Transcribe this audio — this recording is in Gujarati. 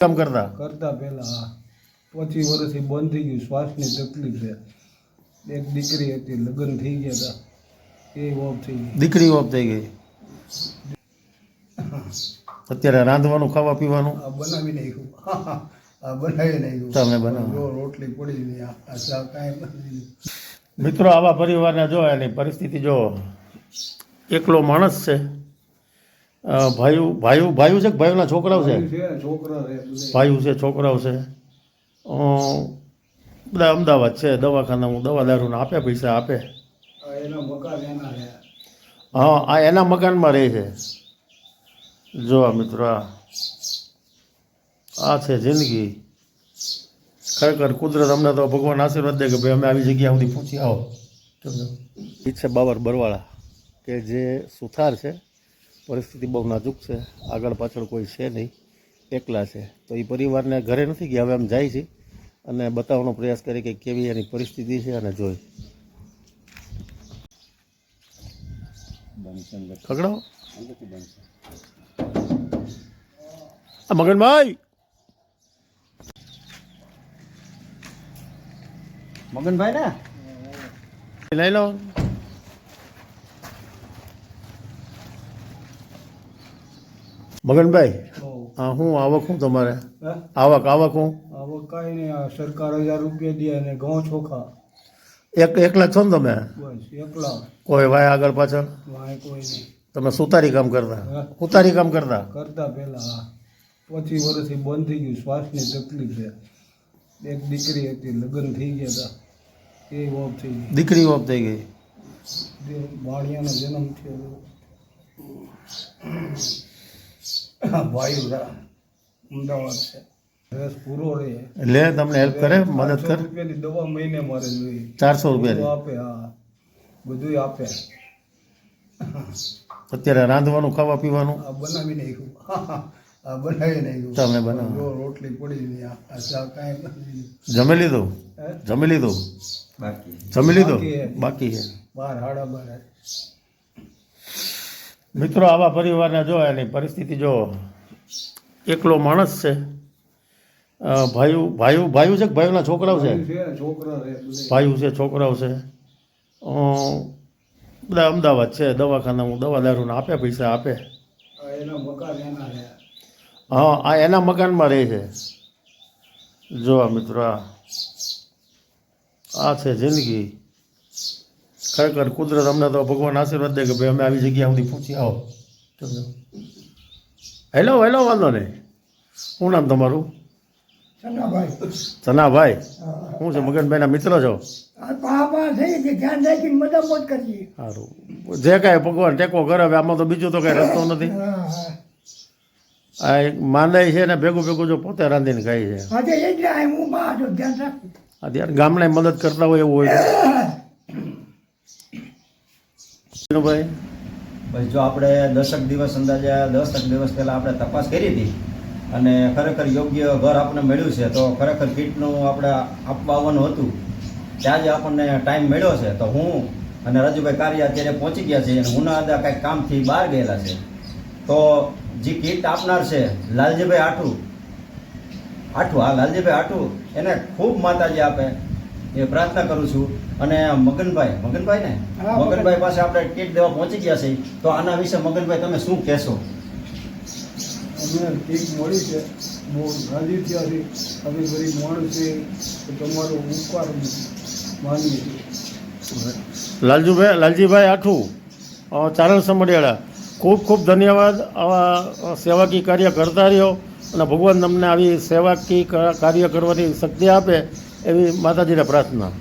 કામ કરતા કરતા પહેલા 25 વર્ષથી બંધ થઈ ગયું. શ્વાસની તકલીફ છે. એક દીકરી હતી, લગ્ન થઈ ગયા હતા, એ ઓફ થઈ ગઈ. દીકરી ઓફ થઈ ગઈ. અત્યારે રાંધવાનું ખાવા પીવાનું આ બનાવી નાખ્યું. આ બનાવી નાખ્યું. તમે બનાવો. જો રોટલી પડી નહીં, આ ચા કાંઈ નથી. મિત્રો આવા પરિવારને જો એની પરિસ્થિતિ જો એકલો માણસ છે. ભાઈઓ છે કે ભાઈઓના છોકરાઓ છે? છોકરા છે, ભાઈઓ છે, છોકરાઓ છે. બધા અમદાવાદ છે, દવાખાનામાં દવા દારૂને આપે, પૈસા આપે. એના મકાન એના છે. હા, આ એના મકાનમાં રહે છે. જો આ મિત્રો આ છે જિંદગી. ખરેખર કુદરત અમને તો ભગવાન આશીર્વાદ દે કે ભાઈ અમે આવી જગ્યા સુધી પહોંચી આવો. ઈ છે બાબર બરવાળા કે જે સુથાર છે. પરિસ્થિતિ બહુ નાજુક છે, આગળ પાછળ કોઈ છે નહીં, એકલા છે. તો એ પરિવારને ઘરે નથી ગયા, હવે આમ જાય છે અને બતાવવાનો પ્રયાસ કરી કે કેવી એની પરિસ્થિતિ છે અને જોઈ. ખગડો આ મગનભાઈ, મગનભાઈ ને લઈ લો. મગનભાઈ, હા, શું આવક શું તમારે? આવક હું હવે કાંઈ નહીં. આ સરકાર 1000 રૂપિયા દે અને ઘઉં ચોખા. એકલા છો ને તમે? બસ એકલા. કોઈ ભાઈ આગળ પાછળ? વાંય કોઈ નહીં. તમે સુતારી કામ કરતા? ઉતારી કામ કરતા? કરતા પહેલા 25 વર્ષથી બંધ થઈ ગયું. શ્વાસની તકલીફ છે. એક દીકરી હતી, લગ્ન થઈ ગયા હતા, એ ઓફ થઈ ગઈ. દીકરી ઓફ થઈ ગઈ. ભાણિયાનો જન્મ થયો. ભાઈ અમદાવાદ છે. રસ પૂરો રહે લે તમને હેલ્પ કરે, મદદ કરે. 400 રૂપિયાની દવા મહિને મારે જોઈએ. 400 રૂપિયા આપે. હા, બધું આપે. અત્યારે રાંધવાનું ખાવા પીવાનું આ બનાવી નાખ્યું. આ બનાવી નાખ્યું. તમે બનાવો. જો રોટલી પડી નહીં, આ ચા કાંઈ નથી. જમી લીધું? જમી લીધું? જમી લીધું? બાકી છે. 12 સાડા 12. મિત્રો આવા પરિવારને જો એની પરિસ્થિતિ જો એકલો માણસ છે. ભાઈઓ છે કે ભાઈઓના છોકરાઓ છે? છોકરા છે, ભાઈઓ છે, છોકરાઓ છે. બધા અમદાવાદ છે, દવાખાનામાં દવા દારૂને આપે, પૈસા આપે. એના મકાન એના છે. હા, આ એના મકાનમાં રહે છે. જો આ મિત્રો આ છે જિંદગી. ખરેખર કુદરત અમને તો ભગવાન આશીર્વાદ દે કે ભાઈ અમે આવી જગ્યા સુધી પહોંચી આવો. હેલો વાંધો નહીં. શું નામ તમારું? ચનાભાઈ. શું છે, મગનભાઈના મિત્ર છો? સારું, જે કાંઈ ભગવાન ટેકો કરે. હવે આમાં તો બીજું તો કાંઈ રસ્તો નથી. આ એક માંદાઈ છે ને ભેગું જો પોતે રાંધીને ખાય છે. અત્યારે ગામડે મદદ કરતા હોય એવું હોય. ભાઈ બસ જો આપણે 10 દિવસ અંદાજે 10 દિવસ પહેલાં આપણે તપાસ કરી હતી અને ખરેખર યોગ્ય ઘર આપણને મળ્યું છે. તો ખરેખર કીટનું આપણે આપવા આવવાનું હતું, ત્યાં જ આપણને ટાઈમ મળ્યો છે. તો હું અને રાજુભાઈ કારિયા અત્યારે પહોંચી ગયા છે અને ઉનાળા કાંઈક કામથી બહાર ગયેલા છે. તો જે કીટ આપનાર છે લાલજીભાઈ આઠું, હા લાલજીભાઈ એને ખૂબ માતાજી આપે એ પ્રાર્થના કરું છું. અને મગનભાઈ પાસે આપણે કીટ દેવા પહોંચી ગયા છે. તો આના વિશે મગનભાઈ તમે શું કહેશો? અમને કીટ મળી છે, બહુ રાજી થયા છે. અમે ગરીબ માણસ છે, તો તમારો ઉપકાર માનીએ છીએ. લાલજીભાઈ આઠું, ચારણ સમડિયાળા, ખૂબ ધન્યવાદ. આવા સેવાકીય કાર્ય કરતા રહ્યો અને ભગવાન તમને આવી સેવાકીય કાર્ય કરવાની શક્તિ આપે એવી માતાજીને પ્રાર્થના.